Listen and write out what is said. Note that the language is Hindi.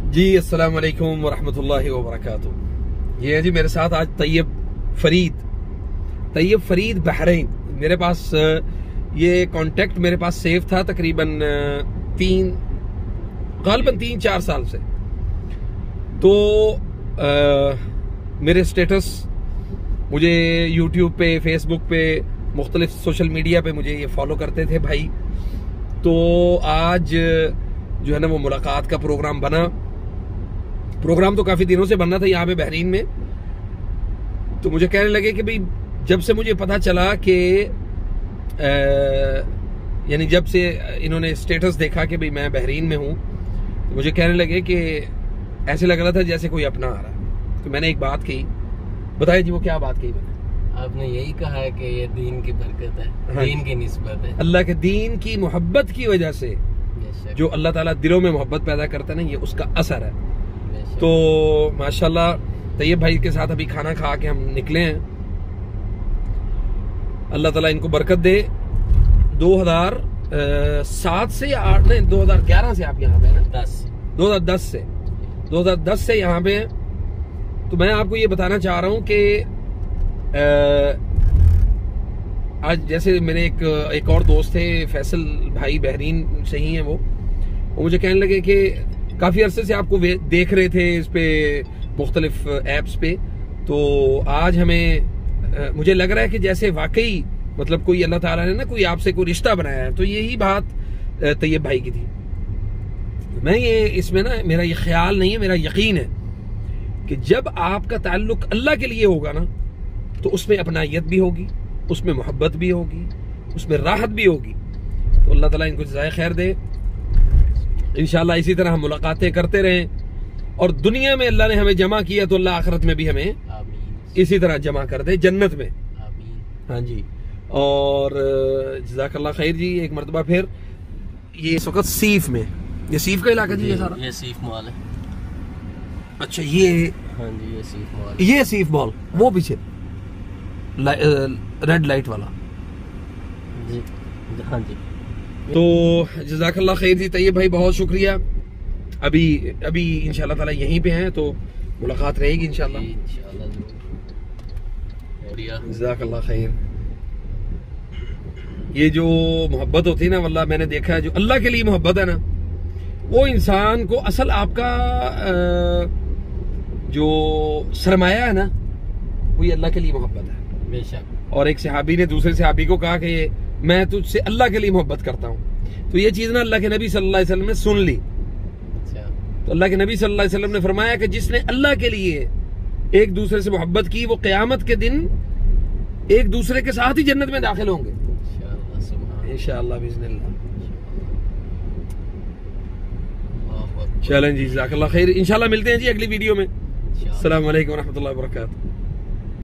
जी अस्सलाम वालेकुम वरहमतुल्लाहि वबरकातुहू। ये है जी मेरे साथ आज तैयब फरीद बहरीन। मेरे पास ये कांटेक्ट मेरे पास सेव था तकरीबन 3-4 साल से। तो मेरे स्टेटस मुझे यूट्यूब पे, फेसबुक पे, मुख्तलिफ सोशल मीडिया पे मुझे ये फॉलो करते थे भाई। तो आज जो है ना वो मुलाकात का प्रोग्राम बना। प्रोग्राम तो काफी दिनों से बनना था यहाँ पे बहरीन में। तो मुझे कहने लगे कि भाई जब से मुझे पता चला कि यानी जब से इन्होंने स्टेटस देखा कि भाई मैं बहरीन में हूँ, तो मुझे कहने लगे कि ऐसे लग रहा था जैसे कोई अपना आ रहा है। तो मैंने एक बात कही, बताइए जी वो क्या बात कही मैंने? आपने यही कहा है कि ये दीन की बरकत है, हाँ, दीन की निस्बत है। अल्लाह के दीन की मोहब्बत की वजह से जो अल्लाह ताला दिलों में मोहब्बत पैदा करता है ना, ये उसका असर है। तो माशाल्लाह तैयब भाई के साथ अभी खाना खा के हम निकले हैं। अल्लाह ताला इनको बरकत दे। 2007 से या 8 नहीं 2011 से आप यहाँ पे हैं? 2010 से यहाँ पे हैं। तो मैं आपको ये बताना चाह रहा हूँ कि आज जैसे मेरे एक और दोस्त थे फैसल भाई, बहरीन से ही हैं वो मुझे कहने लगे कि काफी अरसे से आपको देख रहे थे इस पे मुख्तलिफ एप्स पे। तो आज हमें मुझे लग रहा है कि जैसे वाकई मतलब कोई अल्लाह ताला ने ना कोई आपसे कोई रिश्ता बनाया है। तो यही बात तैयब भाई की थी। मैं ये इसमें ना मेरा ये ख्याल नहीं है, मेरा यकीन है कि जब आपका ताल्लुक अल्लाह के लिए होगा ना, तो उसमें अपनायत भी होगी, उसमें मोहब्बत भी होगी, उसमें राहत भी होगी। तो अल्लाह ताला इनको जज़ाए खैर दे। इंशाल्लाह इसी तरह हम मुलाकातें करते रहें, और दुनिया में अल्लाह ने हमें जमा किया तो अल्लाह आखिरत में भी हमें इसी तरह जमा कर दे जन्नत में। हाँ जी। और जज़ाकल्लाह खैर जी। एक मरतबा फिर ये इस वक्त सीफ में, ये सीफ का इलाका जी, ये सारा ये सीफ मॉल है। अच्छा ये, हाँ जी ये सीफ मॉल, ये सीफ मॉल वो पीछे रेड लाइट वाला जी। हाँ जी। तो जज़ाकल्लाह खैर जी तैयब भाई, बहुत शुक्रिया। अभी इंशाल्लाह ताला यहीं पे हैं, तो मुलाकात रहेगी इंशाल्लाह। जज़ाकल्लाह खैर। ये जो मोहब्बत होती है ना, वल्लाह मैंने देखा है जो अल्लाह के लिए मोहब्बत है ना, वो इंसान को असल आपका जो सरमाया है ना, वो ये अल्लाह के लिए मोहब्बत है बेशक। और एक सहाबी ने दूसरे सहाबी को कहा कि मैं तुझसे अल्लाह के लिए मोहब्बत करता हूँ। तो ये चीज ना अल्लाह के नबी सल्लल्लाहु अलैहि वसल्लम ने सुन ली। तो अल्लाह के नबी सल्लल्लाहु अलैहि वसल्लम ने फरमाया कि जिसने अल्लाह के लिए एक दूसरे से मोहब्बत की, वो क़यामत के दिन एक दूसरे के साथ ही जन्नत में दाखिल होंगे इंशाअल्लाह बिइज़्निल्लाह। चलें जी, जज़ाकल्लाह खैर। इंशाअल्लाह मिलते हैं जी अगली वीडियो में। अस्सलामु अलैकुम व रहमतुल्लाहि व बरकातुहू।